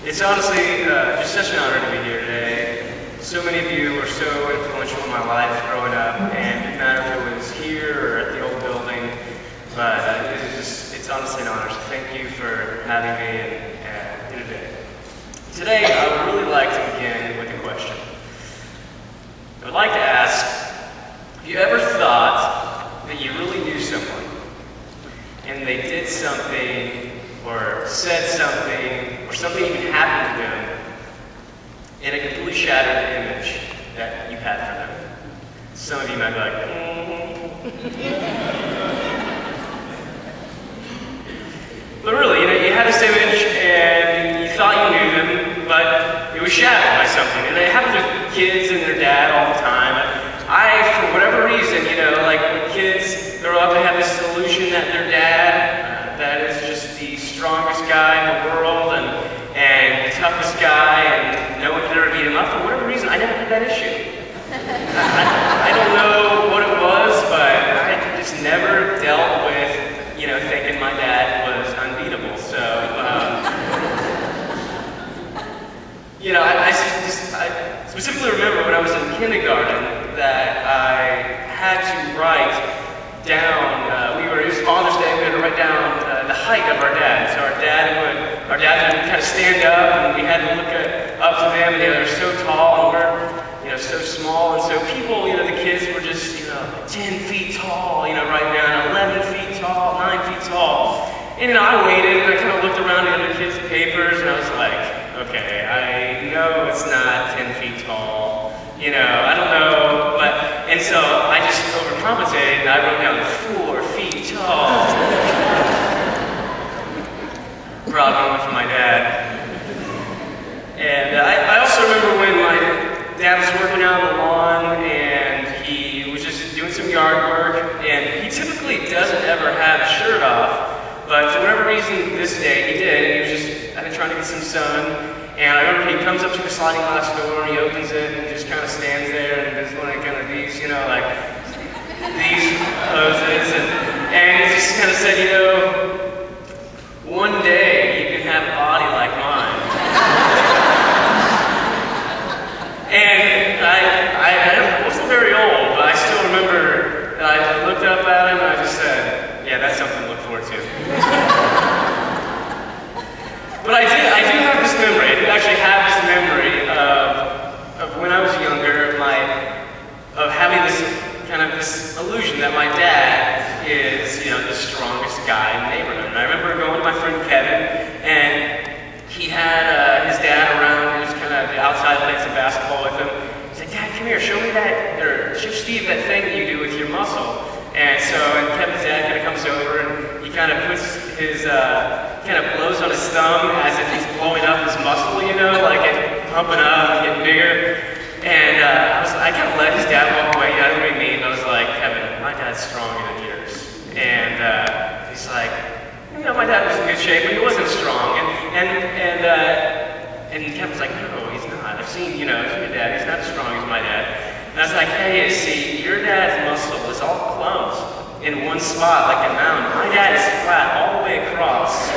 It's honestly just such an honor to be here today. So many of you were so influential in my life growing up, and it didn't matter if it was here or at the old building, but it's honestly an honor. So thank you for having me and here today. Today, I would really like to begin with a question. I would like to ask, have you ever thought that you really knew someone, and they did something, or said something, or something even happened to them, and it completely shattered the image that you had for them? Some of you might be like, But really, you had this image, and you thought you knew them, but it was shattered by something. And it happens with kids and their dad all the time. For whatever reason, like when kids grow up, they have this illusion that their dad, that is just the strongest guy in the world and the toughest guy, and no one could ever beat him up. For whatever reason, I never had that issue. I don't know what it was, but I just never dealt with, thinking my dad was unbeatable. So, I specifically remember when I was in kindergarten that I had to write down, it was Father's Day, we had to write down the height of our dad. So our dad would kind of stand up, and we had to look up to them, and they were so tall, and we're, so small, and so people, the kids were just, 10 feet tall, right down, 11 feet tall, 9 feet tall. And I waited, and I kind of looked around at other kids' papers, and I was like, okay, I know it's not 10 feet tall, I don't know, and so I just overcompensated, and I wrote down 4 feet tall. Proud moment for my dad. And I also remember when my dad was working out on the lawn, and he was just doing some yard work, and he typically doesn't ever have a shirt off, but for whatever reason this day he did, and he was just, I think, trying to get some sun. And I remember he comes up to the sliding glass door, and he opens it, and just kind of stands there, and does one of kind of these, like these poses, and he just kind of said, one day you can have a body like mine. And I wasn't very old, but I still remember that I looked up at him, and I just said, yeah, that's something to look forward to. But I do have this memory. I do actually have this memory of when I was younger, of having this illusion that my dad is, the strongest guy in the neighborhood. And I remember going to my friend Kevin, and he had his dad around. He was kind of outside playing some basketball with him. He's like, Dad, come here, show me that, or show Steve that thing that you do with your muscle. And Kevin's dad kind of comes over, and he kind of puts his, kind of blows on his thumb as if he's blowing up his muscle, like it pumping up and getting bigger. And I kind of let his dad walk away. I didn't really mean. I was like, Kevin, my dad's stronger than yours. And he's like, my dad was in good shape, but he wasn't strong. And Kevin's like, no, he's not. I've seen, your dad. He's not as strong as my dad. And I was like, hey, see, your dad's muscle is all clumped in one spot, like a mountain. My dad is flat all the way across.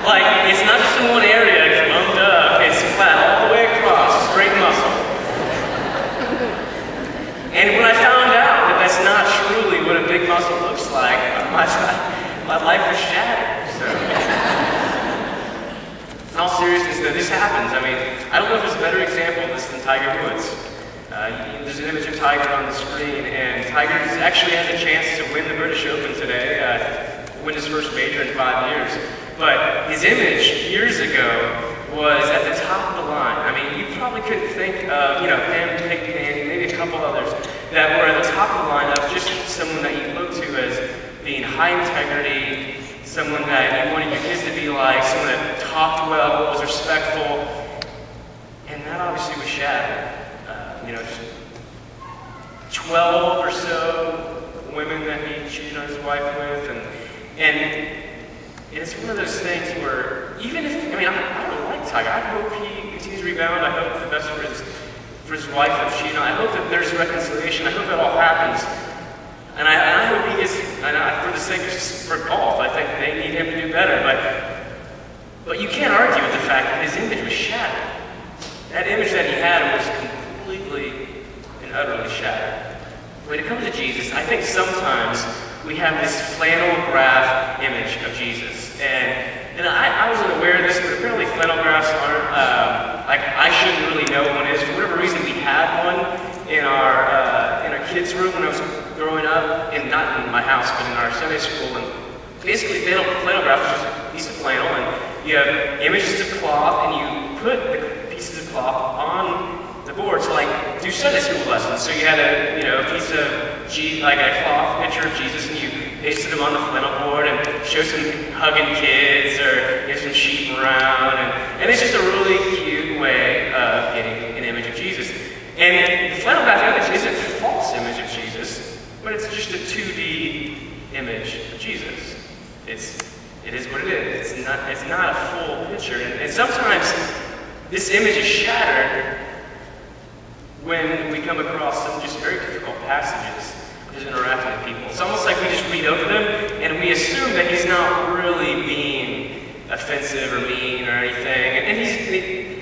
Like, it's not just in one area, it's lumped up. It's flat all the way across, straight muscle. And when I found out that that's not truly what a big muscle looks like, my life was shattered. So. In all seriousness, though, this happens. I don't know if there's a better example of this than Tiger Woods. There's an image of Tiger on the screen, and Tiger actually has a chance to win the British Open today, win his first major in 5 years. But his image years ago was at the top of the line. You probably couldn't think of, him, Peyton Manning, maybe a couple others that were at the top of the line of just someone that you look to as being high integrity, someone that you wanted your kids to be like, someone that talked well, was respectful, and that obviously was shattered. Just 12 or so women that he cheated on his wife with, and it's one of those things where, even if, I really like Tiger. I hope he continues to rebound. I hope the best for his wife that cheated on. I hope that there's reconciliation. I hope that all happens. And I hope he gets, for the sake of for golf, I think they need him to do better. But image that he had was completely and utterly shattered. When it comes to Jesus, I think sometimes we have this flannel graph image of Jesus. And I wasn't aware of this, but apparently flannel graphs aren't, I shouldn't really know what one is. For whatever reason, we had one in our kids' room when I was growing up, and not in my house, but in our Sunday school. And basically, flannel graph is just a piece of flannel, and you have images of cloth, and you put the pieces of cloth on the board to like do Sunday school lessons. So you had a piece of like a cloth picture of Jesus, and you pasted them on the flannel board and show some hugging kids or some sheep around, and it's just a really cute way of getting an image of Jesus. And the flannel graph image isn't a false image of Jesus, but it's just a 2D image of Jesus. It is what it is. It's not a full picture. And sometimes this image is shattered when we come across some just very difficult passages just interacting with people. It's almost like we just read over them and we assume that he's not really being offensive or mean or anything. And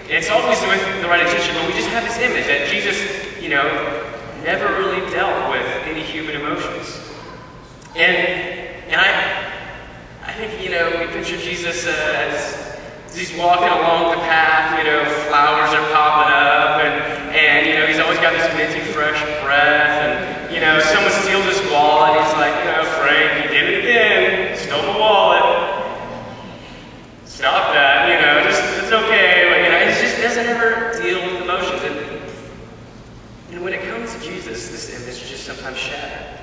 it's always with the right intention, but we just have this image that Jesus, never really dealt with any human emotions. And I think, we picture Jesus as he's walking along the path, flowers are popping up, and he's always got this minty, fresh breath, and, someone steals his wallet, he's like, Frank, you did it again, stole my wallet. Stop that, it's okay, but, it just doesn't ever deal with emotions. And when it comes to Jesus, this image is just sometimes shattered.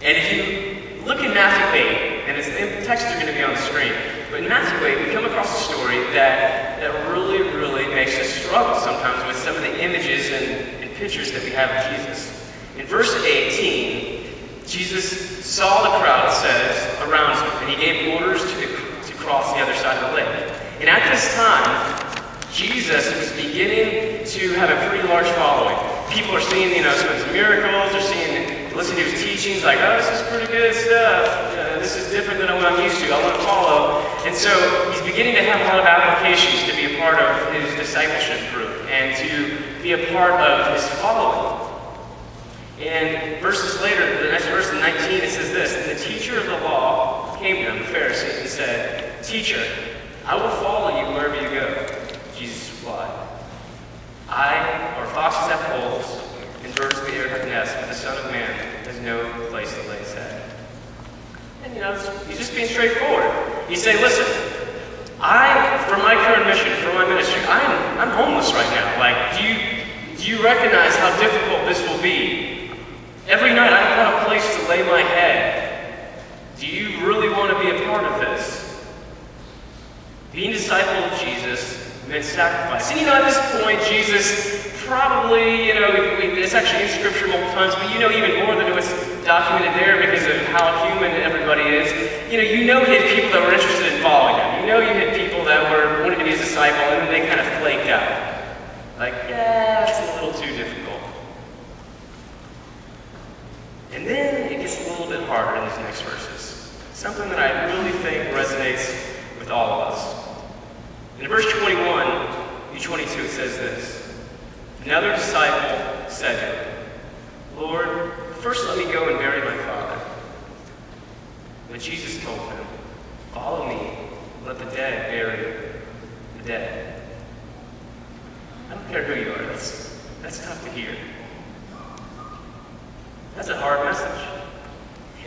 And if you look in Matthew 8, and the texts are going to be on the screen, but in Matthew 8, we come across a story that really, really makes us struggle sometimes with some of the images and pictures that we have of Jesus. In verse 18, Jesus saw the crowd, it says, around him, and he gave orders to cross the other side of the lake. And at this time, Jesus was beginning to have a pretty large following. People are seeing, some of his miracles, they're listening to his teachings, like, oh, this is pretty good stuff. This is different than what I'm used to. I want to follow. And so he's beginning to have a lot of applications to be a part of his discipleship group and to be a part of his following. And verses later, the next verse in 19, it says this: "And the teacher of the law came to him, the Pharisee, and said, 'Teacher, I will follow you wherever you go.' Jesus replied, 'Foxes have holes, and birds of the air have nests, but the Son of Man has no place to lay his head.'" And he's just being straightforward. He's saying, listen, for my current mission, for my ministry, I'm homeless right now. Like, do you recognize how difficult this will be? Every night I don't have a place to lay my head. Do you really want to be a part of this? Being a disciple of Jesus meant sacrifice. And at this point, Jesus probably, it's actually in Scripture multiple times, but even more than what's documented there because of how human everybody is. He had people that were interested in following him. You had people that wanted to be his disciple, and then they kind of flaked out. Like, yeah, it's a little too difficult. And then it gets a little bit harder in these next verses. Something that I really think resonates with all of us. In verse 21 through 22, it says this: "Another disciple said to him, 'Lord, first let me go and bury my father.' But Jesus told him, 'Follow me, let the dead bury the dead.'" I don't care who you are, that's tough to hear. That's a hard message.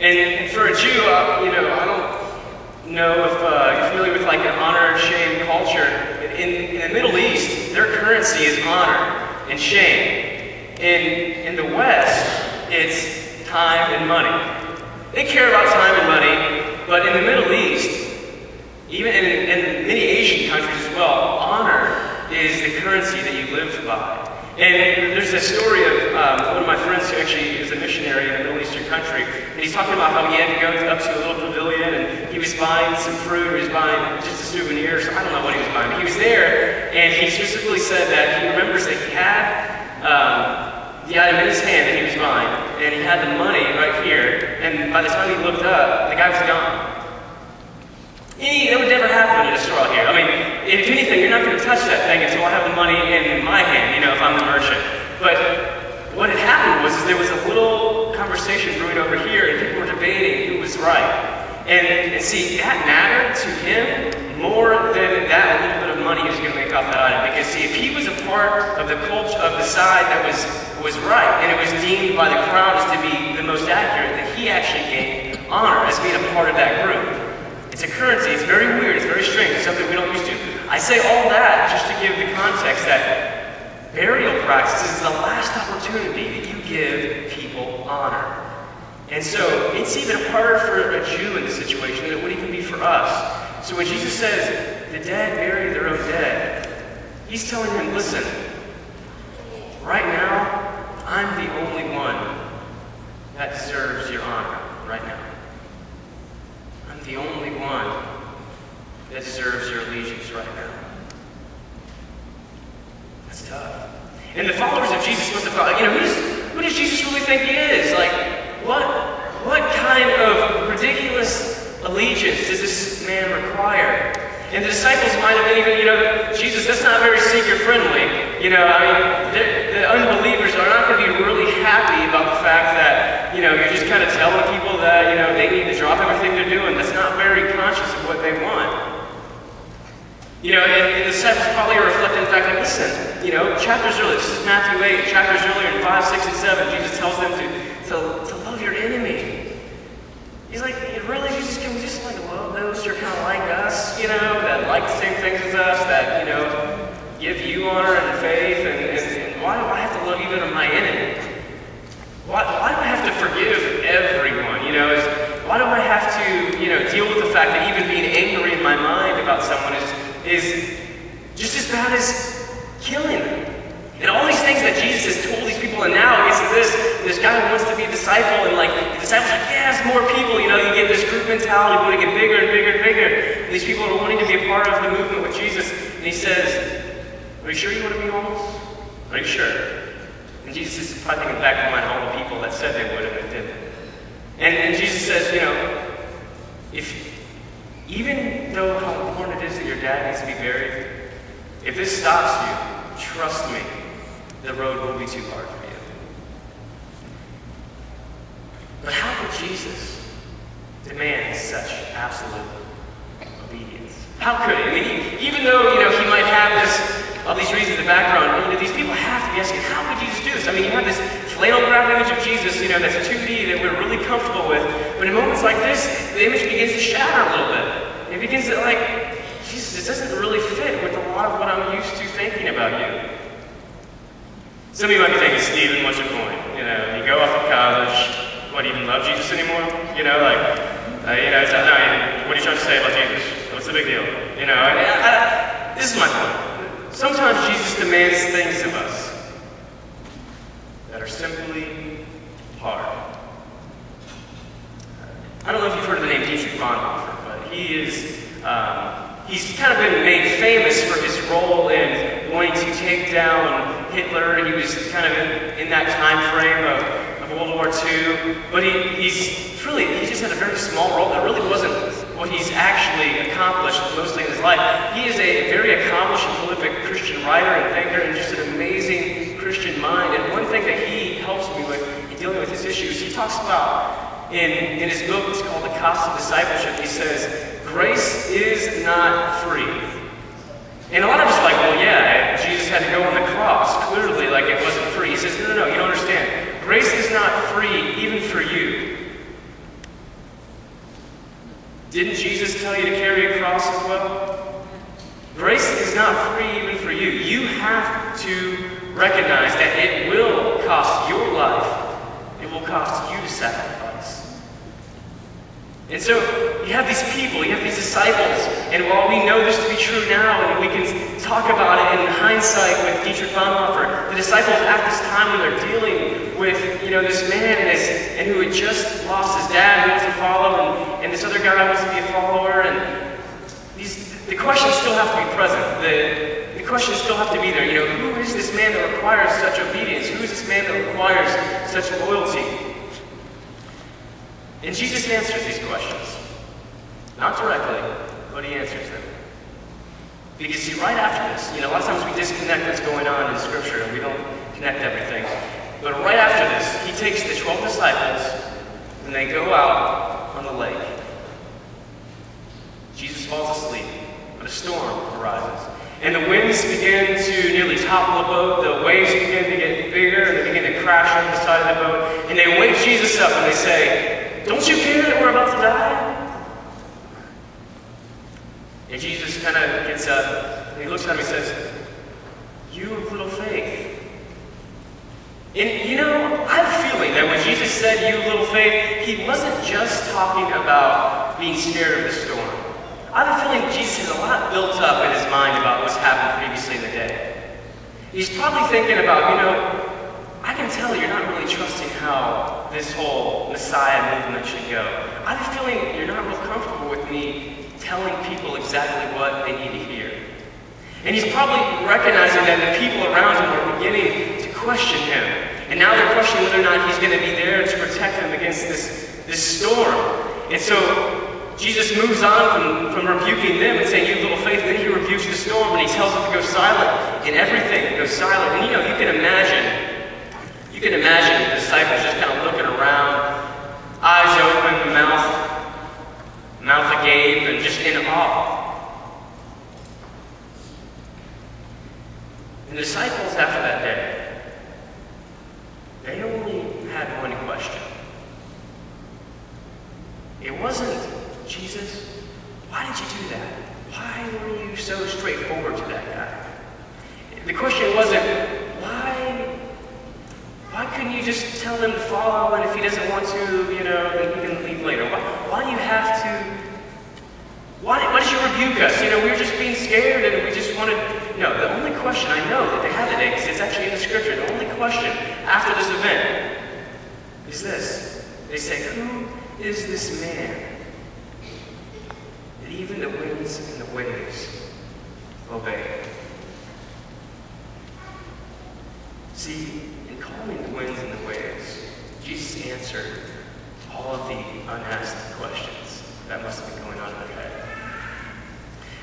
And for a Jew, I don't know if you're familiar with like an honor and shame culture. In the Middle East, their currency is honor and shame. In the West, it's time and money. They care about time and money, but in the Middle East, even in many Asian countries as well, honor is the currency that you live by. And there's a story of one of my friends who actually is a missionary in a Middle Eastern country, and he's talking about how he had to go up to a little pavilion, and he was buying some fruit, or he was buying just a souvenir, so I don't know what he was buying, but he was there, and he specifically said that he remembers that he had the item in his hand that he was buying, and he had the money right here, and by the time he looked up, the guy was gone. That would never happen in a store here. I mean, if anything, you're not going to touch that thing until I have the money in my hand, if I'm the merchant. But what had happened was there was a little conversation brewing over here, and people were debating who was right. And see, that mattered to him more than that little bit of money he was going to make off that item. Because see, if he was a part of the culture, of the side that was right, and it was deemed by the crowd as to be the most accurate, that he actually gained honor as being a part of that group. It's a currency. It's very weird. It's very strange. It's something we don't used to. I say all that just to give the context that burial practices is the last opportunity that you give people honor. And so it's even harder for a Jew in this situation than it would even be for us. So when Jesus says, the dead bury their own dead, he's telling them, listen, right now, I'm the only one that deserves your honor right now. I'm the only one that deserves your allegiance right now. That's tough. And the followers of Jesus must have thought, who does Jesus really think he is? Like, what kind of ridiculous allegiance does this man require? And the disciples might have been even, Jesus, that's not very seeker-friendly. The unbelievers are not going to be really happy about the fact that, you're just kind of telling people that, they need to drop everything they're doing. That's not very conscious of what they want. And the disciples probably are reflecting the fact that, listen, chapters earlier, this is Matthew 8, chapters earlier in 5, 6, and 7, Jesus tells them to love your enemy. He's like, really, Jesus, can we just love those who are kind of like us, that like the same things as us, that, give you honor and faith, and why do I have to love even my enemy? Why do I have to forgive everyone? Why do I have to, deal with the fact that even being angry in my mind about someone is just as bad as killing them? And all these things that Jesus has told these people, and now he gets to this guy who wants to be a disciple, and the disciples are like, yes, more people, you get this group mentality, we want to get bigger and bigger and bigger. And these people are wanting to be a part of the movement with Jesus, and he says, are you sure you want to be homeless? Are you sure? And Jesus is probably thinking back to mind all the people that said they would and they didn't. And Jesus says, even though how important it is that your dad needs to be buried, if this stops you, trust me, the road will be too hard for you. But how could Jesus demand such absolute obedience? How could he? Even though, he might have all these reasons in the background, these people have to be asking, how could Jesus do this? You have this Flanelgraph image of Jesus, that's 2D that we're really comfortable with. But in moments like this, the image begins to shatter a little bit. It begins to Jesus, this doesn't really fit with a lot of what I'm used to thinking about you. Some of you might be thinking, Stephen, what's your point? You go off to college, what, do you even love Jesus anymore? What are you trying to say about Jesus? What's the big deal? This is my point. Sometimes Jesus demands things of us that are simply hard. I don't know if you've heard of the name Dietrich Bonhoeffer, but he's kind of been made famous for his role in wanting to take down Hitler. He was kind of in that time frame of World War II, but he just had a very small role. That really wasn't what he's actually accomplished mostly in his life. He is a very accomplished and prolific Christian writer and thinker, and just an amazing Christian mind. And one thing that he helps me with in dealing with his issues, he talks about in his book, it's called The Cost of Discipleship. He says, grace is not free. And a lot of us are like, well, yeah, Jesus had to go on the cross. Clearly, it wasn't free. He says, no, you don't understand. Grace is not free even for you. Didn't Jesus tell you to carry a cross as well? Grace is not free even for you. You have to recognize that it will cost your life. It will cost you to sacrifice. And so you have these people, you have these disciples, and while we know this to be true now, and we can talk about it in hindsight with Dietrich Bonhoeffer, the disciples at this time when they're dealing with this man and who had just lost his dad, who wants to follow, and this other guy wants to be a follower, and the questions still have to be present. The questions still have to be there. Who is this man that requires such obedience? Who is this man that requires such loyalty? And Jesus answers these questions. Not directly, but he answers them. Because see, right after this, a lot of times we disconnect what's going on in Scripture and we don't connect everything. But right after this, he takes the 12 disciples and they go out on the lake. Jesus falls asleep, but a storm arises. And the winds begin to nearly topple the boat, the waves begin to get bigger, and they begin to crash on the side of the boat. And they wake Jesus up and they say, "Don't you care that we're about to die?" And Jesus kind of gets up, and he looks at him and says, "You have little faith." And I have a feeling that when Jesus said, "You have little faith," he wasn't just talking about being scared of the storm. I have a feeling Jesus has a lot built up in his mind about what's happened previously in the day. He's probably thinking about, I can tell you're not really trusting how this whole Messiah movement should go. I have a feeling you're not real comfortable with me telling people exactly what they need to hear. And he's probably recognizing that the people around him are beginning to question him. And now they're questioning whether or not he's going to be there to protect them against this storm. And so Jesus moves on from rebuking them and saying, "You have little faith," and then he rebukes the storm and he tells it to go silent, and everything goes silent. And you can imagine the disciples just kind of looking around, eyes open, mouth agape, and just in awe. And the disciples after that day, they only had one question. It wasn't, "Jesus, why did you do that? Why were you so straightforward to that guy?" The question wasn't, why couldn't you just tell him to follow, and if he doesn't want to, then he can leave later? Why do you have to, why did you rebuke us? We were just being scared and we just wanted, no, the only question I know that they had today, because it's actually in the Scripture, the only question after this event is this. They say, "Who is this man that even the winds and the waves obey?" See, in calming the winds and the waves, Jesus answered all of the unasked questions that must have been going on in their head.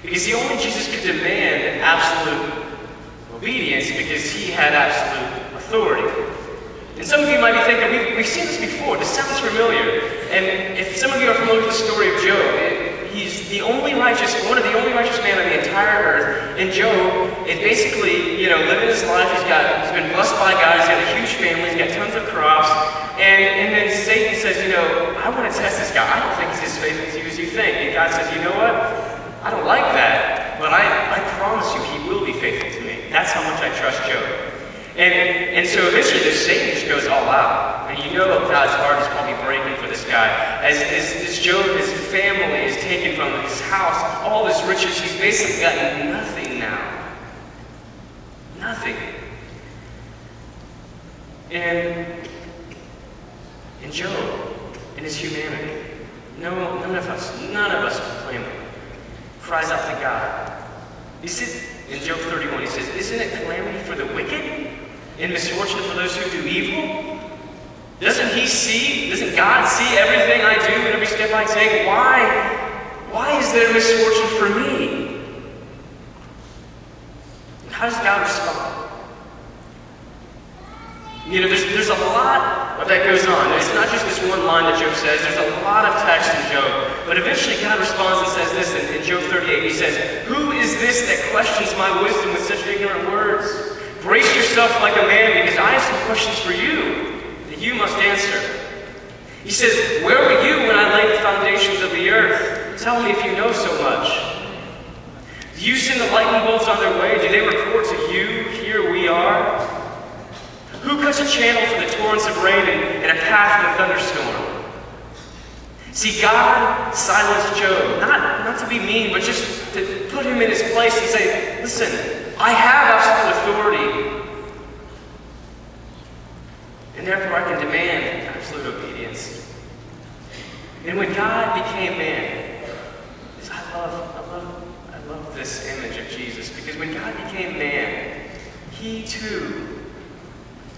Because only Jesus could demand absolute obedience because he had absolute authority. And some of you might be thinking, we've seen this before, this sounds familiar. And if some of you are familiar with the story of Job, he's one of the only righteous men on the entire earth. And Job is basically, living his life. He's been blessed by God. He's got a huge family. He's got tons of crops. And then Satan says, I want to test this guy. I don't think he's as faithful to you as you think. And God says, "You know what? I don't like that, but I promise you he will be faithful to me. That's how much I trust Job." And so eventually this Satan just goes all out. And God's heart is probably breaking for this guy. As Job, his family is taken from his house, all his riches, he's basically got nothing now. Nothing. And Job, in his humanity, none of us complain, cries out to God. He said, in Job 31, he says, "Isn't it calamity for the wicked and misfortune for those who do evil? Doesn't God see everything I do and every step I take? Why is there misfortune for me?" And how does God respond? There's a lot of that goes on. It's not just this one line that Job says. There's a lot of text in Job. But eventually God responds and says this in Job 38. He says, "Who is this that questions my wisdom with such ignorant words? Brace yourself like a man, because I have some questions for you that you must answer." He says, "Where were you when I laid the foundations of the earth? Tell me if you know so much. Do you send the lightning bolts on their way? Do they report to you, here we are? Who cuts a channel for the torrents of rain and a path in a thunderstorm?" See, God silenced Job, not to be mean, but just to put him in his place and say, "Listen, I have absolute authority, and therefore I can demand absolute obedience." And when God became man, I love this image of Jesus, because when God became man, he too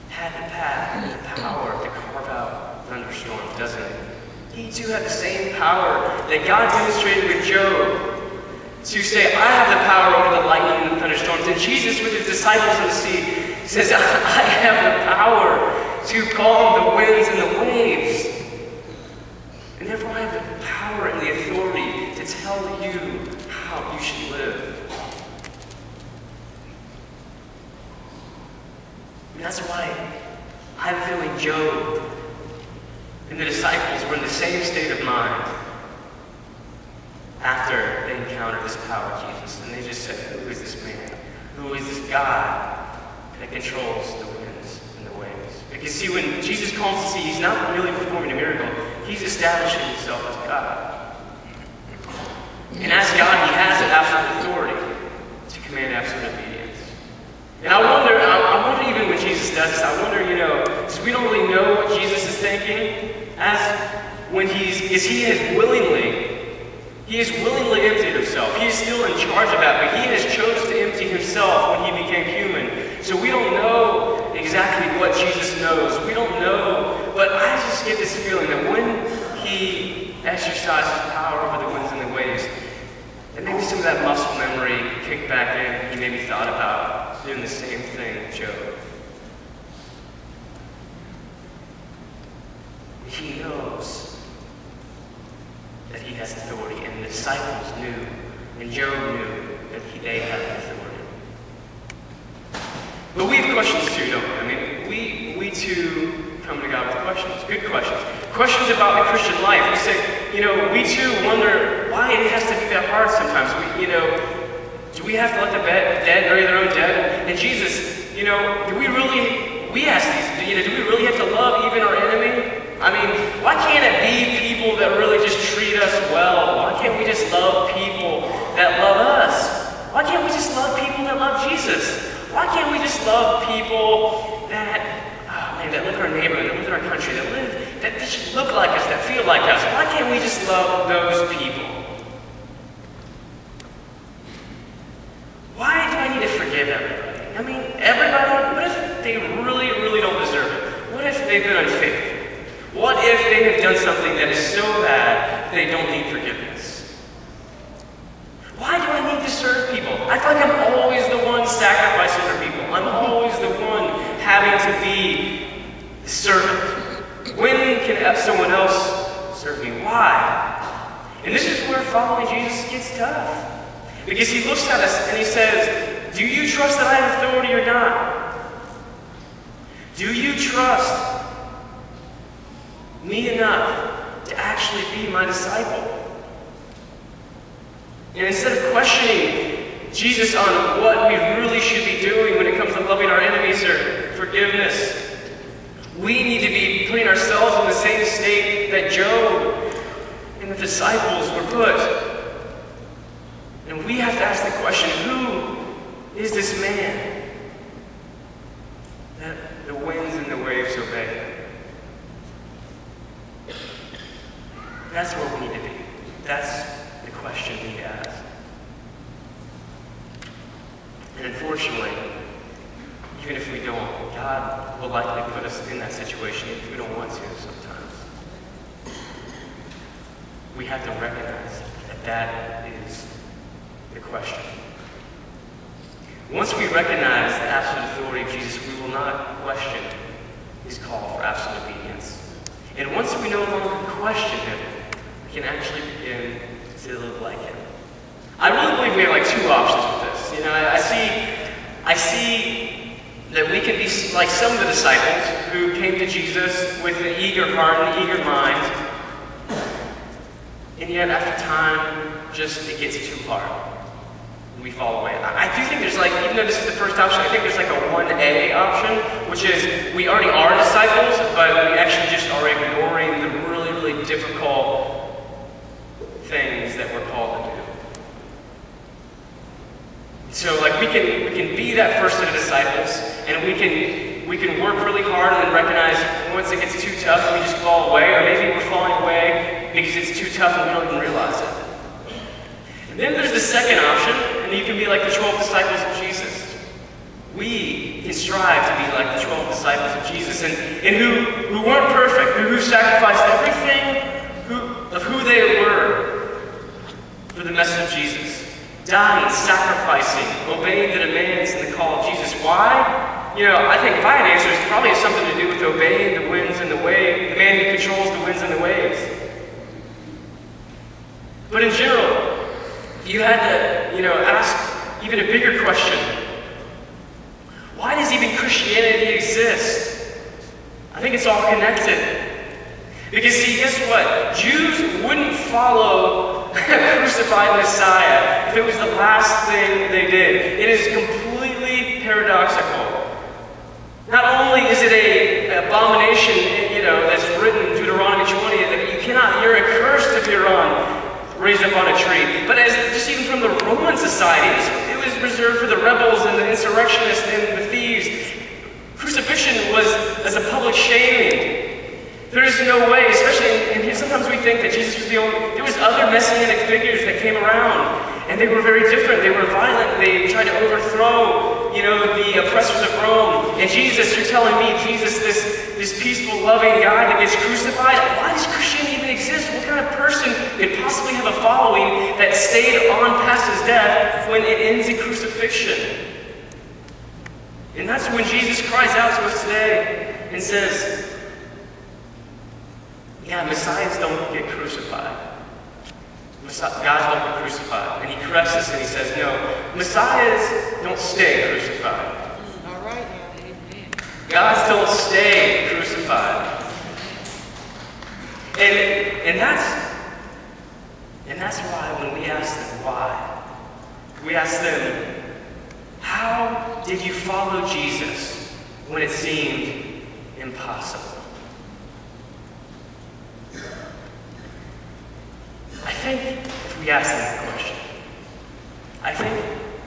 had the path and the power to carve out thunderstorms, doesn't he? He too had the same power that God demonstrated with Job to say, I have the power over the lightning and the thunderstorms. And Jesus, with his disciples in the sea, says, I have the power to calm the winds and the waves. And therefore I have the power and the authority to tell you how you should live. And that's why I have a feeling Job and the disciples were in the same state of mind after they encountered this power of Jesus. And they just said, who is this man? Who is this God that controls the winds and the waves? Because see, when Jesus calms the sea, he's not really performing a miracle. He's establishing himself as God. And as God, he has absolute authority to command absolute obedience. And I wonder even when Jesus does this, I wonder, because we don't really know what Jesus is thinking, he has willingly emptied himself. He is still in charge of that, but he has chosen to empty himself when he became human. So we don't know exactly what Jesus knows. We don't know, but I just get this feeling that when he exercises power over the winds and the waves, that maybe some of that muscle memory kicked back in. He maybe thought about doing the same thing with Job. He knows that he has authority, and the disciples knew, and Job knew that they had authority. But we have questions too, don't we? I mean, we too come to God with questions, good questions. Questions about the Christian life. We say, we too wonder why it has to be that hard sometimes. Do we have to let the dead bury their own dead? And Jesus, we ask these, do we really have to love even our enemy? I mean, why can't it be people that really just treat us well? Why can't we just love people that love us? Why can't we just love people that love Jesus? Why can't we just love people that live in our neighborhood, that live in our country, that just look like us, that feel like us? Why can't we just love those people? Why do I need to forgive everybody? I mean, everybody, what if they really, really don't deserve it? What if they've been unfaithful? What if they have done something that is so bad they don't need forgiveness? Why do I need to serve people? I feel like I'm always the one sacrificing for people. I'm always the one having to be the servant. When can someone else serve me? Why? And this is where following Jesus gets tough. Because he looks at us and he says, do you trust that I have authority or not? Do you trust me enough to actually be my disciple? And instead of questioning Jesus on what we really should be doing when it comes to loving our enemies or forgiveness, we need to be putting ourselves in the same state that Job and the disciples were put. And we have to ask the question, who is this man that the winds and the waves obey? That's where we need to be. That's the question we need to ask. And unfortunately, even if we don't, God will likely put us in that situation if we don't want to sometimes. We have to recognize that that is the question. Once we recognize the absolute authority of Jesus, we will not question his call for absolute obedience. And once we no longer question him, we can actually begin to live like him. I really believe we have like two options with this. I see that we can be like some of the disciples who came to Jesus with an eager heart and an eager mind, and yet after time, it gets too hard. We fall away. I do think there's even though this is the first option, I think there's like a 1A option, which is we already are disciples, but we actually just are ignoring the really, really difficult things that we're called to do. So we can be that first set of disciples, and we can work really hard and then recognize once it gets too tough, we just fall away, or maybe we're falling away because it's too tough and we don't even realize it. And then there's the second option, and you can be like the 12 disciples of Jesus. We can strive to be like the 12 disciples of Jesus, and who weren't perfect, who sacrificed everything of who they were for the message of Jesus. dying, sacrificing, obeying the demands and the call of Jesus. Why? I think if I had answers, it probably has something to do with obeying the winds and the waves, the man who controls the winds and the waves. But in general, if you had to, ask even a bigger question, why does even Christianity exist? I think it's all connected. Because see, guess what? Jews wouldn't follow a crucified Messiah if it was the last thing they did. It is completely paradoxical. Not only is it an abomination, that's written in Deuteronomy 20, that you're accursed if you're raised up on a tree. But just even from the Roman society, it was reserved for the rebels and the insurrectionists and the thieves. Crucifixion was as a public shaming. There is no way, especially, and sometimes we think that Jesus was the only, there was other messianic figures that came around, and they were very different. They were violent. They tried to overthrow, the oppressors of Rome. And Jesus, you're telling me, Jesus, this peaceful, loving guy that gets crucified, why does Christianity even exist? What kind of person could possibly have a following that stayed on past his death when it ends in crucifixion? And that's when Jesus cries out to us today and says, yeah, Messiahs don't get crucified. Guys don't get crucified. And he corrects us and he says, no, Messiahs don't stay crucified. All right, amen. Guys don't stay crucified. And that's why when we ask them why, we ask them, how did you follow Jesus when it seemed impossible? I think if we ask them that question, I think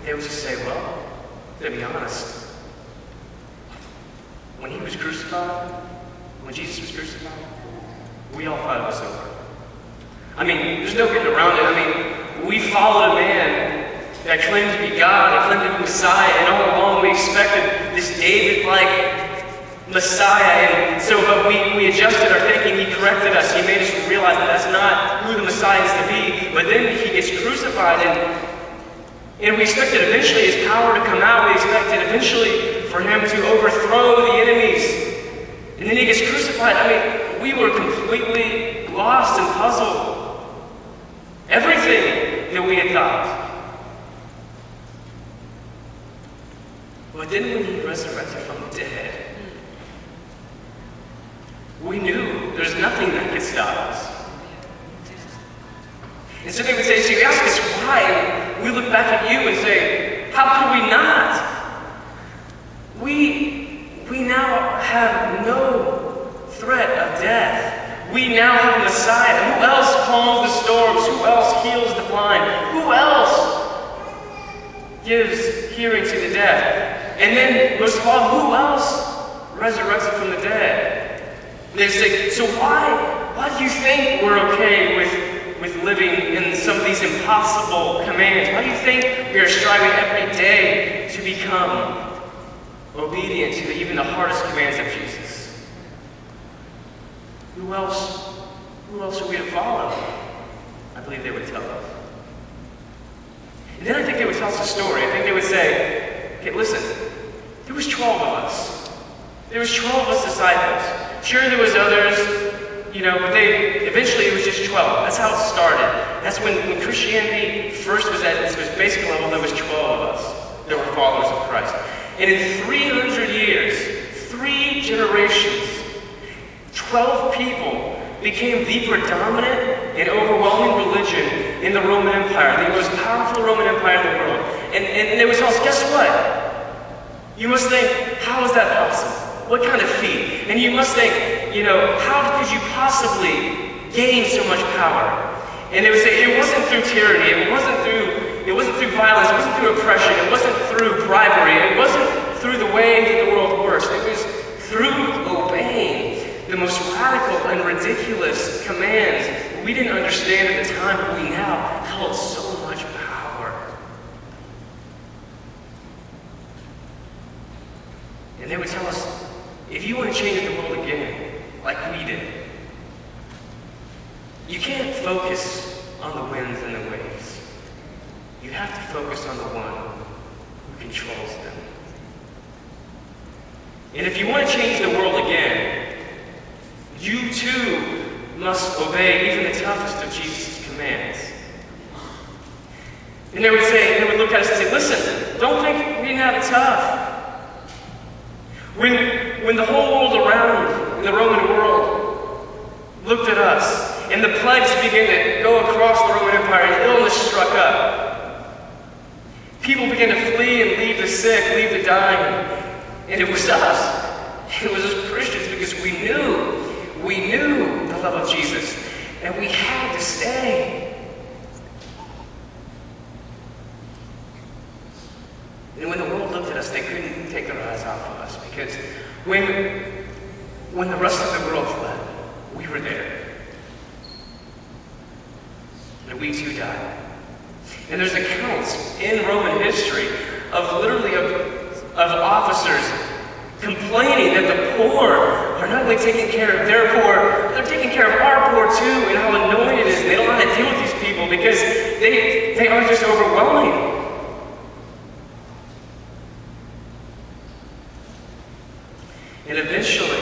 they would just say, well, to be honest, when he was crucified, when Jesus was crucified, we all thought it was over. I mean, there's no getting around it. I mean, we followed a man that claimed to be God, that claimed to be Messiah, and all along we expected this David-like Messiah, and so but we adjusted our thinking. He corrected us. He made us realize that that's not who the Messiah is to be. But then he gets crucified, and we expected eventually his power to come out. We expected eventually for him to overthrow the enemies. And then he gets crucified. I mean, we were completely lost and puzzled. Everything that we had thought. But then when he resurrected from the dead, we knew there's nothing that could stop us. And so they would say, so you ask us why, and we look back at you and say, how could we not? We now have no threat of death. We now have a Messiah. Who else calms the storms? Who else heals the blind? Who else gives hearing to the deaf? And then, most of all, who else resurrected from the dead? They say, so why do you think we're okay with living in some of these impossible commands? Why do you think we are striving every day to become obedient to even the hardest commands of Jesus? Who else are we to follow? I believe they would tell us. And then I think they would tell us a story. I think they would say, okay, listen, there was 12 of us. There was 12 of us disciples. Sure, there was others, but eventually it was just 12. That's how it started. That's when Christianity first was at its basic level, there was 12 of us that were followers of Christ. And in 300 years, 3 generations, 12 people became the predominant and overwhelming religion in the Roman Empire, the most powerful Roman Empire in the world. And they would tell us, guess what? You must think, how is that possible? What kind of feat? And you must think, how could you possibly gain so much power? And they would say it wasn't through tyranny, it wasn't through violence, it wasn't through oppression, it wasn't through bribery, it wasn't through the way that the world works. It was through obeying the most radical and ridiculous commands we didn't understand at the time, but we now held so much power. And they would tell us, if you want to change the world again, like we did, you can't focus on the winds and the waves. you have to focus on the one who controls them. And if you want to change the world again, you too must obey even the toughest of Jesus' commands. And they would look at us and say, listen, don't think we didn't have it tough. When the whole world around, in the Roman world, looked at us, and the plagues began to go across the Roman Empire, and illness struck up, people began to flee and leave the sick, leave the dying, and it was us. It was us Christians, because we knew the love of Jesus, and we had to stay. And when the world looked at us, they couldn't take their eyes off of us, because when the rest of the world fled, we were there. And we too died. And there's accounts in Roman history of literally of officers complaining that the poor are not only taking care of their poor, they're taking care of our poor too, and how annoying it is. They don't know how to deal with these people because they are just overwhelming. And eventually,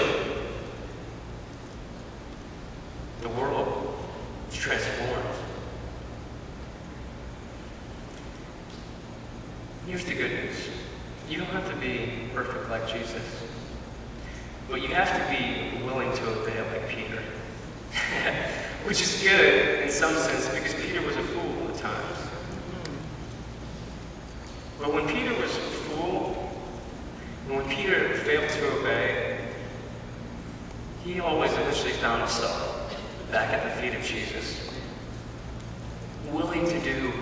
the world is transformed. Here's the good news. You don't have to be perfect like Jesus, but you have to be willing to obey like Peter. Which is good in some sense, because Peter was a fool at times. But when Peter was a fool, and when Peter failed to obey, he always eventually found himself back at the feet of Jesus, willing to do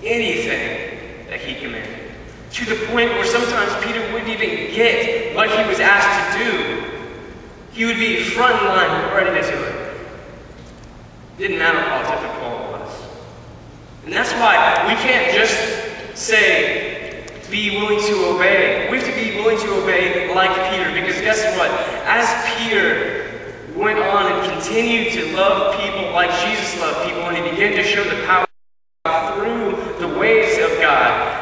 anything that he commanded. To the point where sometimes Peter wouldn't even get what he was asked to do. He would be front in line, ready to do it. Didn't matter how difficult it was. And that's why we can't just say, be willing to obey. We have to be willing to obey like Peter, because guess what? As Peter went on and continued to love people like Jesus loved people, and he began to show the power through the ways of God,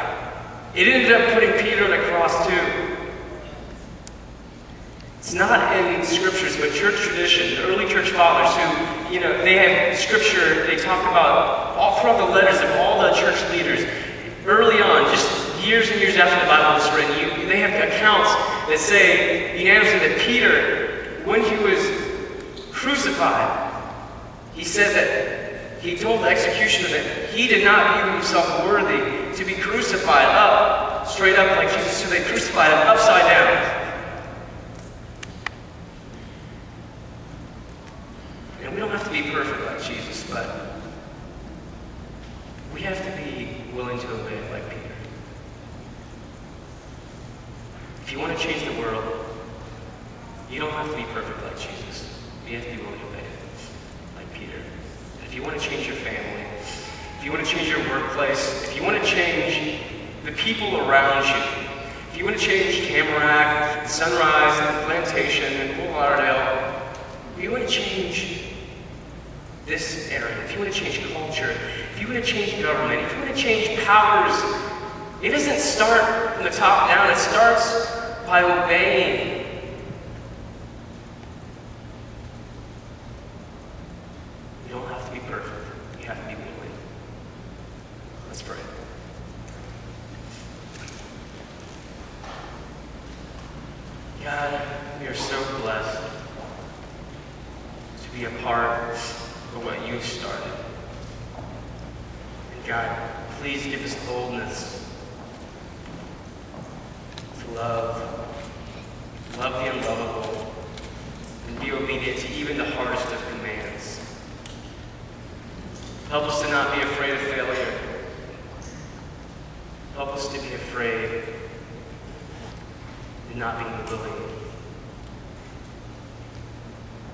it ended up putting Peter on the cross too. It's not in scriptures, but church tradition. The early church fathers who, they have scripture, they talk about all throughout the letters of all the church leaders. Early on, just years and years after the Bible was written, they have accounts that say unanimously that Peter, when he was crucified, he said that he told the executioner that he did not view himself worthy to be crucified straight up like Jesus, so they crucified him upside down. And we don't have to be perfect like Jesus, but we have to be willing to obey like Peter. If you want to change the world, you don't have to be perfect like Jesus. You have to be willing to obey like Peter. And if you want to change your family, if you want to change your workplace, if you want to change the people around you, if you want to change Tamarack, Sunrise, and Plantation, and Fort Lauderdale, if you want to change this area, if you want to change culture, if you want to change government, if you want to change powers, it doesn't start from the top down. It starts by obeying. You don't have to be perfect. You have to be willing. Let's pray. God, we are so blessed to be a part of what you started. And God, please give us boldness to love the unlovable, and be obedient to even the hardest of commands. Help us to not be afraid of failure. Help us to be afraid and not being willing.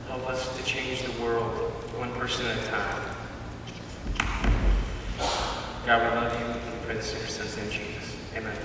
Help us to change the world one person at a time. God, we love you, and we pray this in your son's name, Jesus. Amen.